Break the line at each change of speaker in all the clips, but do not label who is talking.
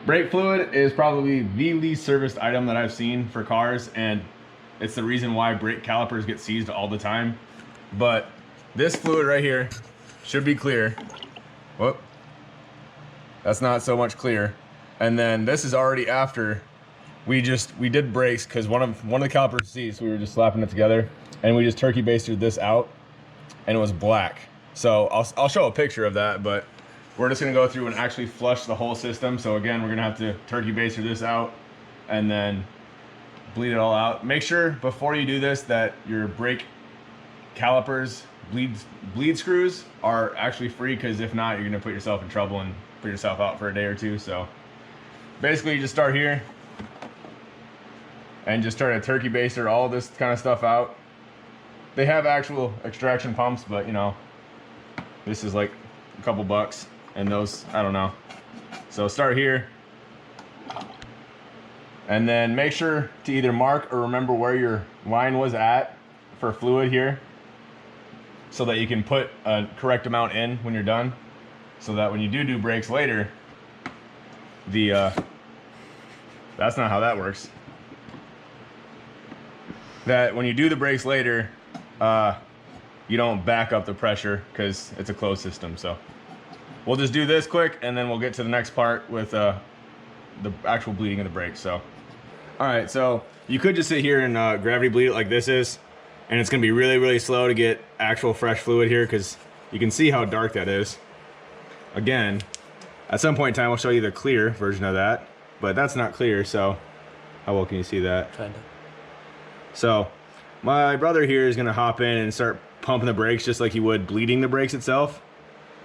Brake fluid is probably the least serviced item that I've seen for cars, and it's the reason why brake calipers get seized all the time. But this fluid right here should be clear. Whoop. That's not so much clear. And then this is already after we did brakes, because one of the calipers seized, so we were just slapping it together, and we just turkey basted this out, and it was black. So I'll show a picture of that, but we're just gonna go through and actually flush the whole system. So again, we're gonna have to turkey baster this out and then bleed it all out. Make sure before you do this that your brake calipers bleed screws are actually free, because if not, you're gonna put yourself in trouble and put yourself out for a day or two. So basically you just start here and just start a turkey baster all this kind of stuff out. They have actual extraction pumps, but you know, this is like a couple bucks, and those, I don't know. So start here, and then make sure to either mark or remember where your line was at for fluid here, so that you can put a correct amount in when you're done, so that when you do brakes later, that's not how that works. That when you do the brakes later, you don't back up the pressure, because it's a closed system. So we'll just do this quick, and then we'll get to the next part with the actual bleeding of the brakes. So, all right, so you could just sit here and gravity bleed it like this is, and it's gonna be really, really slow to get actual fresh fluid here, because you can see how dark that is. Again, at some point in time, I'll show you the clear version of that, but that's not clear, so how well can you see that?
Kinda.
So my brother here is gonna hop in and start pumping the brakes just like he would bleeding the brakes itself.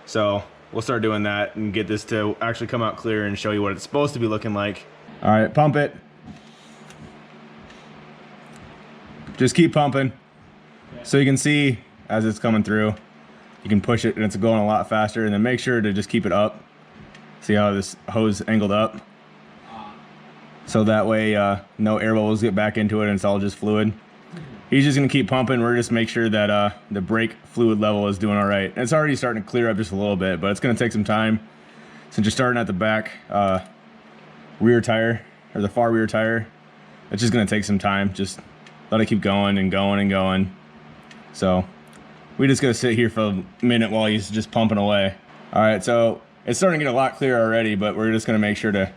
So we'll start doing that and get this to actually come out clear and show you what it's supposed to be looking like. All right, pump it. Just keep pumping. So you can see as it's coming through, you can push it and it's going a lot faster, and then make sure to just keep it up. See how this hose angled up? So that way no air bubbles get back into it and it's all just fluid. He's just gonna keep pumping. We're just make sure that the brake fluid level is doing all right. And it's already starting to clear up just a little bit, but it's gonna take some time. Since you're starting at the back rear tire, or the far rear tire, it's just gonna take some time. Just let it keep going and going and going. So we just gotta sit here for a minute while he's just pumping away. All right, so it's starting to get a lot clearer already, but we're just gonna make sure to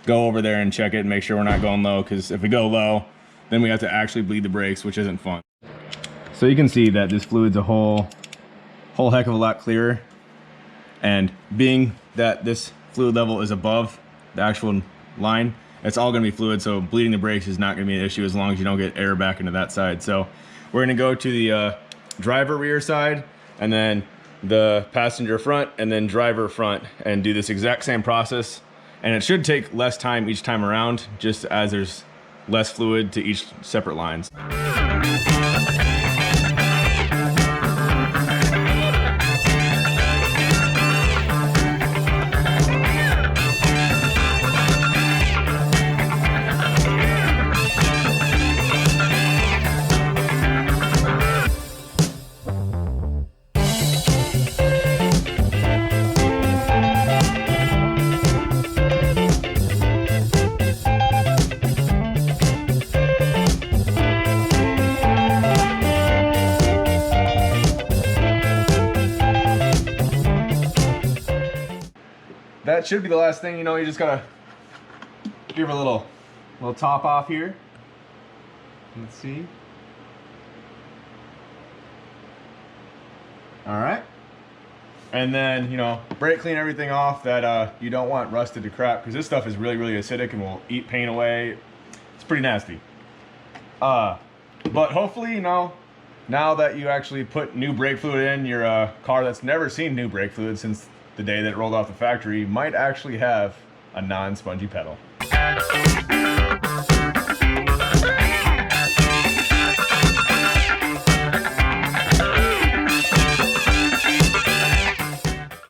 go over there and check it and make sure we're not going low, because if we go low, then we have to actually bleed the brakes, which isn't fun. So you can see that this fluid's a whole heck of a lot clearer. And being that this fluid level is above the actual line, it's all gonna be fluid, so bleeding the brakes is not gonna be an issue as long as you don't get air back into that side. So we're gonna go to the driver rear side, and then the passenger front, and then driver front, and do this exact same process. And it should take less time each time around, just as there's less fluid to each separate lines. That should be the last thing. You know, you just gotta give her a little top off here. Let's see. All right. And then, you know, brake clean everything off that you don't want rusted to crap, because this stuff is really, really acidic and will eat paint away. It's pretty nasty. But hopefully, you know, now that you actually put new brake fluid in your car that's never seen new brake fluid since the day that it rolled off the factory, might actually have a non-spongy pedal.